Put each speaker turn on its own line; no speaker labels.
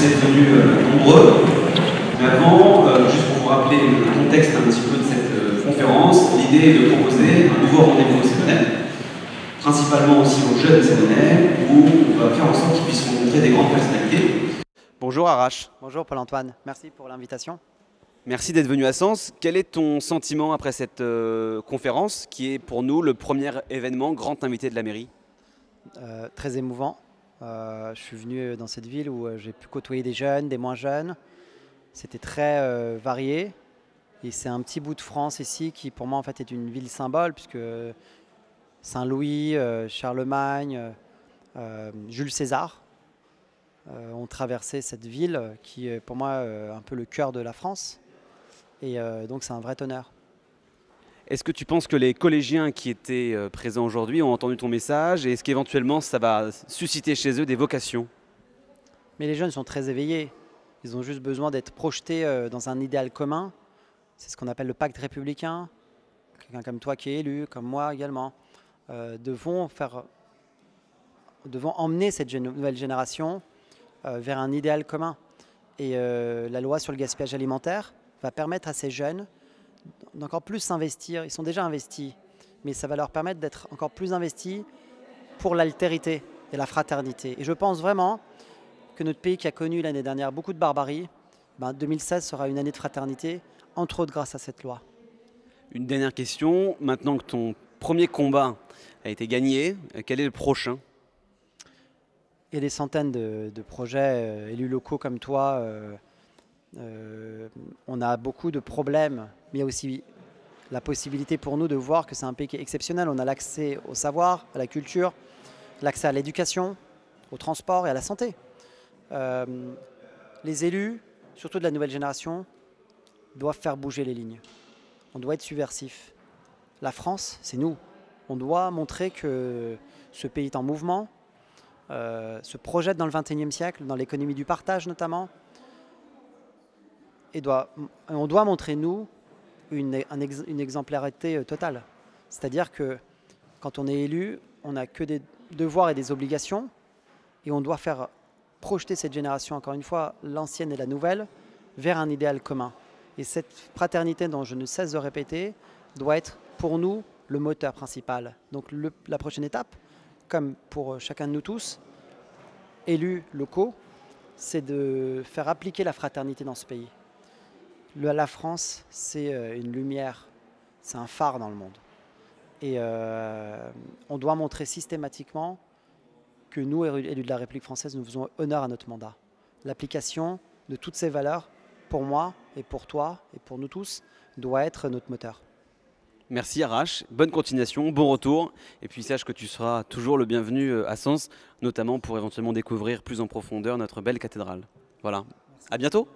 Merci d'être venus nombreux. Mais avant, juste pour vous rappeler le contexte un petit peu de cette conférence, l'idée est de proposer un nouveau rendez-vous aux Sédonnais, principalement aussi aux jeunes Sédonnais, où on va faire en sorte qu'ils puissent rencontrer des grandes personnalités.
Bonjour Arash.
Bonjour Paul-Antoine, merci pour l'invitation.
Merci d'être venu à Sens. Quel est ton sentiment après cette conférence qui est pour nous le premier événement grand invité de la mairie?
Très émouvant. Je suis venu dans cette ville où j'ai pu côtoyer des jeunes, des moins jeunes. C'était très varié. Et c'est un petit bout de France ici qui pour moi en fait est une ville symbole puisque Saint-Louis, Charlemagne, Jules César ont traversé cette ville qui est pour moi un peu le cœur de la France. Et donc c'est un vrai honneur.
Est-ce que tu penses que les collégiens qui étaient présents aujourd'hui ont entendu ton message et est-ce qu'éventuellement ça va susciter chez eux des vocations?
Mais les jeunes sont très éveillés. Ils ont juste besoin d'être projetés dans un idéal commun. C'est ce qu'on appelle le pacte républicain. Quelqu'un comme toi qui est élu, comme moi également, devons emmener cette nouvelle génération vers un idéal commun. Et la loi sur le gaspillage alimentaire va permettre à ces jeunes d'encore plus s'investir. Ils sont déjà investis, mais ça va leur permettre d'être encore plus investis pour l'altérité et la fraternité. Et je pense vraiment que notre pays qui a connu l'année dernière beaucoup de barbarie, 2016 sera une année de fraternité, entre autres grâce à cette loi.
Une dernière question, maintenant que ton premier combat a été gagné, quel est le prochain?
Il y a des centaines de projets élus locaux comme toi. On a beaucoup de problèmes, mais il y a aussi la possibilité pour nous de voir que c'est un pays qui est exceptionnel. On a l'accès au savoir, à la culture, l'accès à l'éducation, au transport et à la santé. Les élus, surtout de la nouvelle génération, doivent faire bouger les lignes. On doit être subversif. La France, c'est nous. On doit montrer que ce pays est en mouvement, se projette dans le XXIe siècle, dans l'économie du partage notamment. Et on doit montrer, nous, une exemplarité totale. C'est-à-dire que quand on est élu, on n'a que des devoirs et des obligations, et on doit faire projeter cette génération, encore une fois, l'ancienne et la nouvelle, vers un idéal commun. Et cette fraternité dont je ne cesse de répéter doit être pour nous le moteur principal. Donc la prochaine étape, comme pour chacun de nous tous, élus locaux, c'est de faire appliquer la fraternité dans ce pays. La France, c'est une lumière, c'est un phare dans le monde. Et on doit montrer systématiquement que nous, élus de la République française, nous faisons honneur à notre mandat. L'application de toutes ces valeurs, pour moi et pour toi et pour nous tous, doit être notre moteur.
Merci Arash, bonne continuation, bon retour et puis sache que tu seras toujours le bienvenu à Sens, notamment pour éventuellement découvrir plus en profondeur notre belle cathédrale. Voilà, à bientôt.